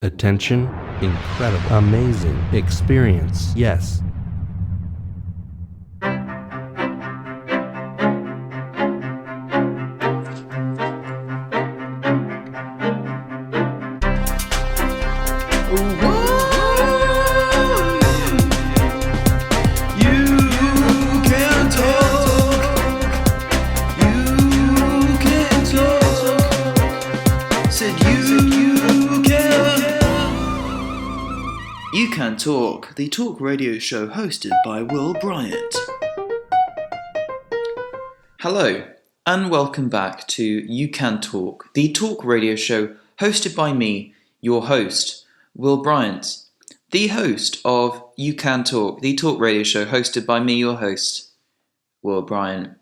Attention, incredible, amazing, experience, yes. You Can Talk, the talk radio show hosted by Will Bryant. Hello, and welcome back to You Can Talk, the talk radio show hosted by me, your host, Will Bryant, the host of You Can Talk, the talk radio show hosted by me, your host, Will Bryant.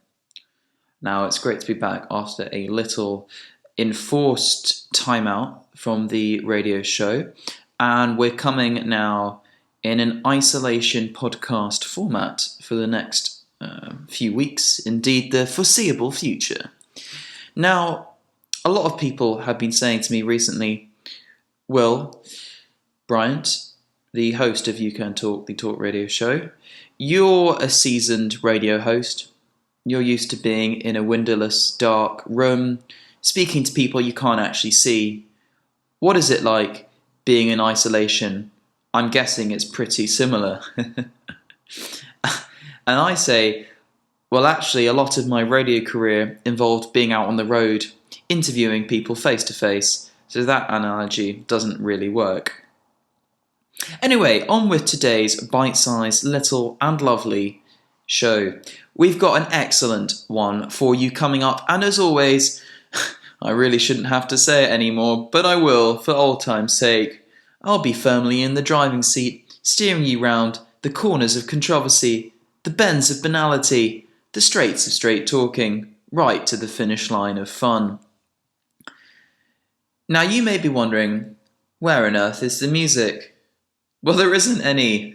Now, it's great to be back after a little enforced timeout from the radio show. And we're coming now in an isolation podcast format for the next few weeks, indeed the foreseeable future. Now, a lot of people have been saying to me recently, Will Bryant, the host of You Can Talk, the talk radio show, you're a seasoned radio host. You're used to being in a windowless, dark room, speaking to people you can't actually see. What is it like being in isolation? I'm guessing it's pretty similar. And I say, well, actually, a lot of my radio career involved being out on the road, interviewing people face to face, so that analogy doesn't really work. Anyway, on with today's bite-sized, little and lovely show. We've got an excellent one for you coming up, and as always, I really shouldn't have to say it anymore, but I will, for old time's sake. I'll be firmly in the driving seat, steering you round the corners of controversy, the bends of banality, the straights of straight talking, right to the finish line of fun. Now you may be wondering, where on earth is the music? Well, there isn't any.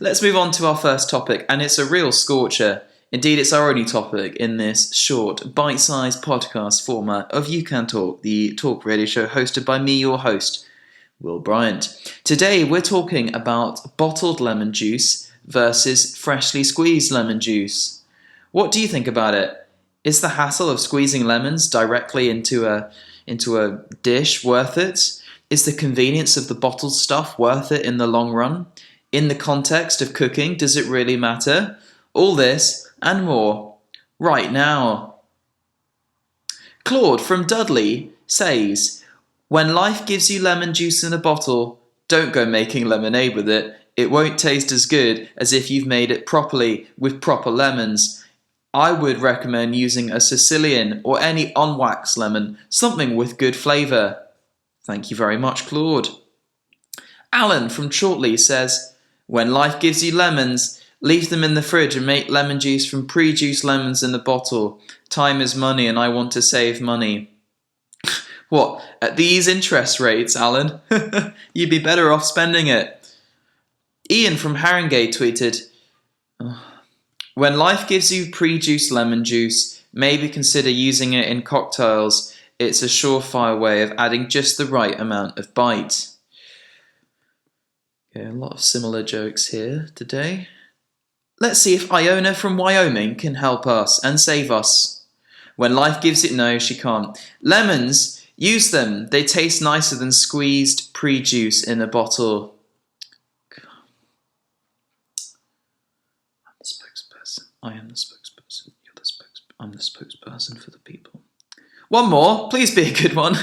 Let's move on to our first topic, and it's a real scorcher. Indeed, it's our only topic in this short, bite-sized podcast format of You Can Talk, the talk radio show hosted by me, your host, Will Bryant. Today, we're talking about bottled lemon juice versus freshly squeezed lemon juice. What do you think about it? Is the hassle of squeezing lemons directly into a dish worth it? Is the convenience of the bottled stuff worth it in the long run? In the context of cooking, does it really matter? All this and more right now. Claude from Dudley says, when life gives you lemon juice in a bottle, don't go making lemonade with it. It won't taste as good as if you've made it properly with proper lemons. I would recommend using a Sicilian or any unwaxed lemon, something with good flavour. Thank you very much, Claude. Alan from Shortley says, when life gives you lemons, leave them in the fridge and make lemon juice from pre-juiced lemons in a bottle. Time is money and I want to save money. What, at these interest rates, Alan? You'd be better off spending it. Ian from Haringey tweeted, when life gives you pre-juiced lemon juice, maybe consider using it in cocktails. It's a surefire way of adding just the right amount of bite. Okay, a lot of similar jokes here today. Let's see if Iona from Wyoming can help us and save us. When life gives it... No, she can't. Lemons, use them. They taste nicer than squeezed pre-juice in a bottle. I'm the spokesperson. I am the spokesperson. You're the spokesperson. I'm the spokesperson for the people. One more. Please be a good one.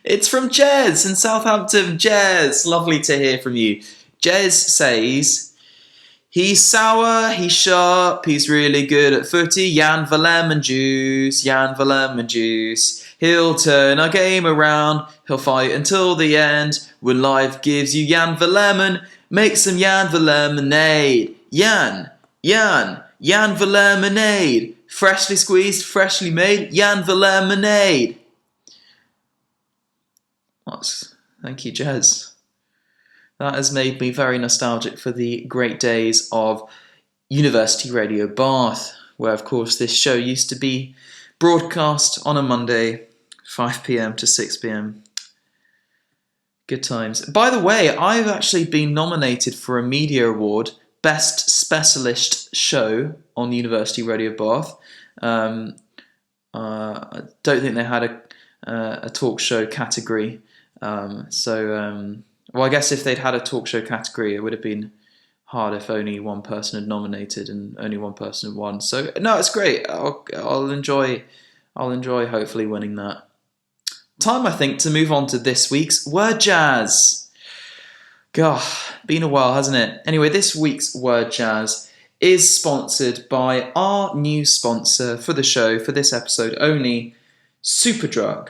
It's from Jez in Southampton. Jez, lovely to hear from you. Jez says... he's sour, he's sharp, he's really good at footy. Jan for lemon juice, Jan for lemon juice. He'll turn our game around, he'll fight until the end. When life gives you Jan for lemon, make some Jan for lemonade. Jan for lemonade. Freshly squeezed, freshly made, Jan for lemonade. Thank you, Jez. That has made me very nostalgic for the great days of University Radio Bath, where, of course, this show used to be broadcast on a Monday, 5 p.m. to 6 p.m. Good times. By the way, I've actually been nominated for a media award, Best Specialist Show on University Radio Bath. I don't think they had a talk show category. Well, I guess if they'd had a talk show category, it would have been hard if only one person had nominated and only one person had won. So no, it's great. I'll enjoy hopefully winning that. Time, I think, to move on to this week's Word Jazz. God, been a while, hasn't it? Anyway, this week's Word Jazz is sponsored by our new sponsor for the show, for this episode only, Superdrug.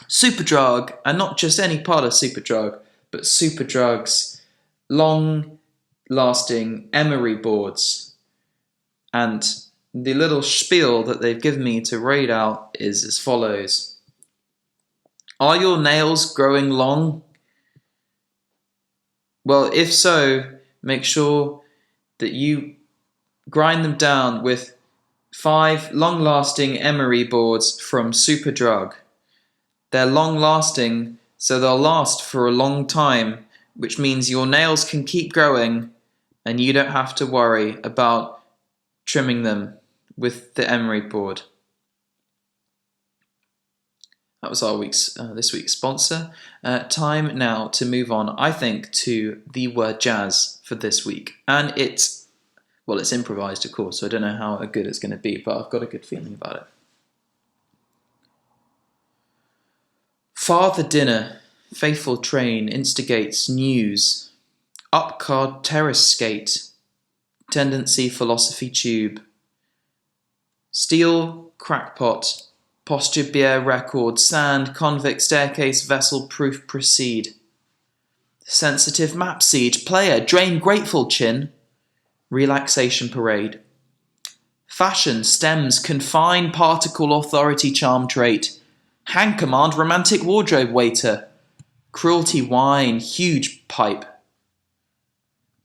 Superdrug, and not just any part of Superdrug, but Superdrug's long-lasting emery boards. And the little spiel that they've given me to read out is as follows. Are your nails growing long? Well, if so, make sure that you grind them down with 5 long-lasting emery boards from Superdrug. They're long-lasting, so they'll last for a long time, which means your nails can keep growing and you don't have to worry about trimming them with the emery board. That was our this week's sponsor. Time now to move on, I think, to the Word Jazz for this week. And it's improvised, of course, so I don't know how good it's going to be, but I've got a good feeling about it. Father dinner, faithful train instigates news. Up card terrace skate, tendency philosophy tube. Steel crackpot, posture beer record, sand, convict staircase, vessel proof proceed. Sensitive map seed, player, drain grateful chin. Relaxation parade. Fashion, stems, confine, particle, authority, charm trait. Hand command, romantic wardrobe waiter. Cruelty wine, huge pipe.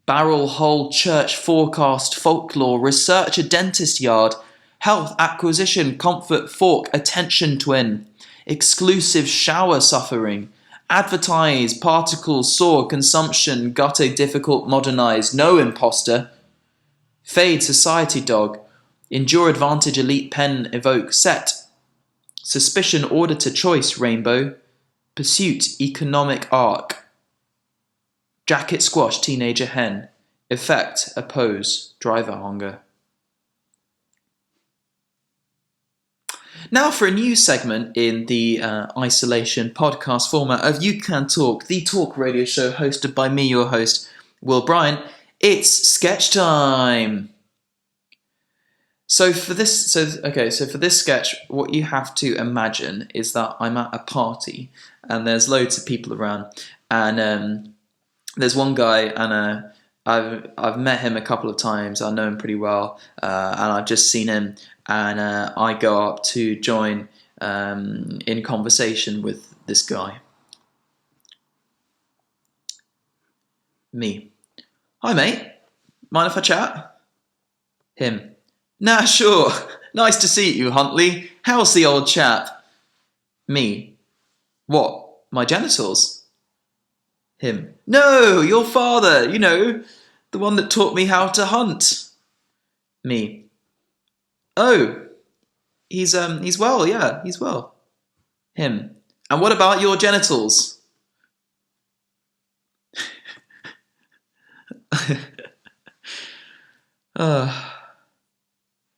Barrel hole, church, forecast, folklore, researcher, dentist yard. Health, acquisition, comfort, fork, attention twin. Exclusive shower suffering. Advertise, particles, saw, consumption, gutter, difficult, modernize, no imposter. Fade, society dog. Endure, advantage, elite, pen, evoke, set. Suspicion, order to choice, rainbow. Pursuit, economic arc. Jacket, squash, teenager, hen. Effect, oppose, driver, hunger. Now for a new segment in the isolation podcast format of You Can Talk, the talk radio show hosted by me, your host, Will Bryant. It's sketch time. So for this sketch, what you have to imagine is that I'm at a party and there's loads of people around, and there's one guy, and I've met him a couple of times. I know him pretty well, and I've just seen him. And I go up to join in conversation with this guy. Me. Hi, mate. Mind if I chat? Him. Nah, sure. Nice to see you, Huntley. How's the old chap? Me. What? My genitals? Him. No, your father. The one that taught me how to hunt. Me. Oh, he's well, yeah, he's well. Him. And what about your genitals? Now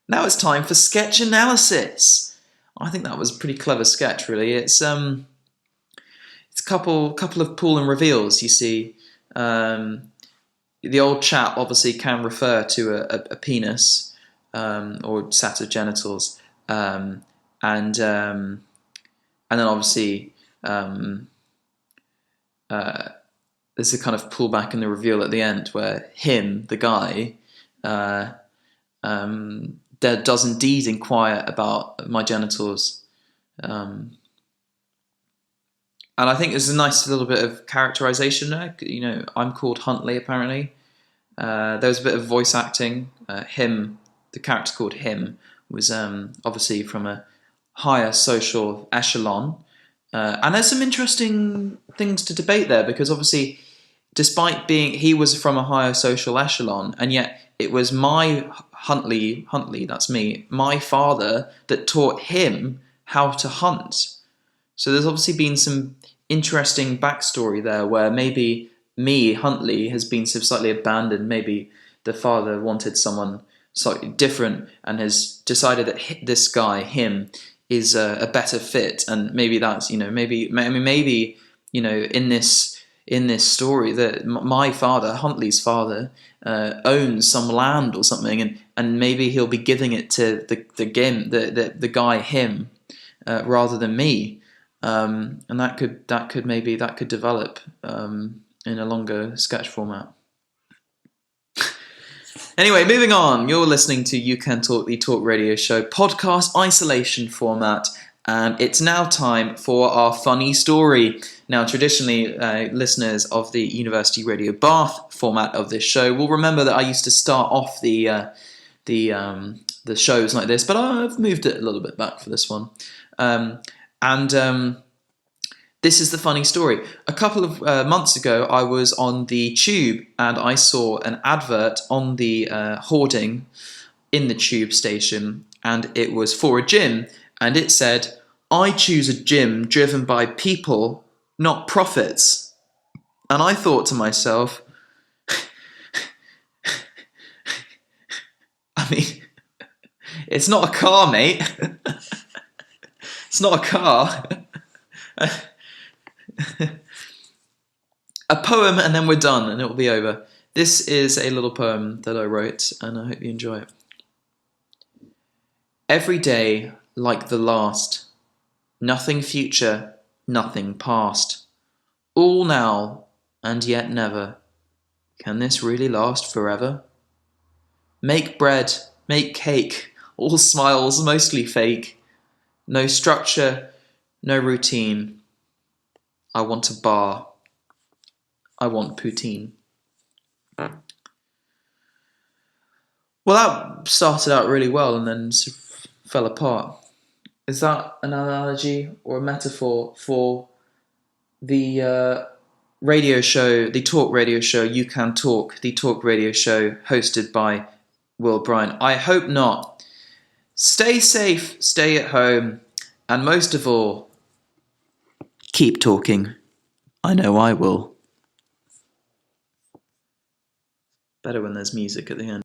it's time for sketch analysis. I think that was a pretty clever sketch, really. It's a couple of pull and reveals. You see, the old chap obviously can refer to a penis. Or set of genitals, and then obviously there's a kind of pullback in the reveal at the end where him, the guy, does indeed inquire about my genitals, and I think there's a nice little bit of characterization there. I'm called Huntley apparently. There was a bit of voice acting. Him. The character called him was obviously from a higher social echelon, And there's some interesting things to debate there, because obviously, despite being, he was from a higher social echelon, and yet it was Huntley, that's me, my father, that taught him how to hunt. So there's obviously been some interesting backstory there, where maybe me, Huntley, has been slightly abandoned. Maybe the father wanted someone slightly different and has decided that this guy, him, is a better fit. And maybe that's, maybe in this story that my father, Huntley's father, owns some land or something, and maybe he'll be giving it to the guy, him, rather than me. And that could develop in a longer sketch format. Anyway, moving on. You're listening to You Can Talk, the talk radio show podcast isolation format, and it's now time for our funny story. Now, traditionally, listeners of the University Radio Bath format of this show will remember that I used to start off the shows like this, but I've moved it a little bit back for this one. This is the funny story. A couple of months ago, I was on the tube and I saw an advert on the hoarding in the tube station, and it was for a gym, and it said, "I choose a gym driven by people, not profits." And I thought to myself, I mean, it's not a car, mate. It's not a car. A poem, and then we're done, and it will be over. This is a little poem that I wrote, and I hope you enjoy it. Every day like the last, nothing future, nothing past. All now, and yet never. Can this really last forever? Make bread, make cake, all smiles, mostly fake. No structure, no routine. I want a bar. I want poutine. Well, that started out really well and then fell apart. Is that an analogy or a metaphor for the radio show, the talk radio show, You Can Talk, the talk radio show hosted by Will Bryant? I hope not. Stay safe, stay at home, and most of all, keep talking. I know I will. Better when there's music at the end.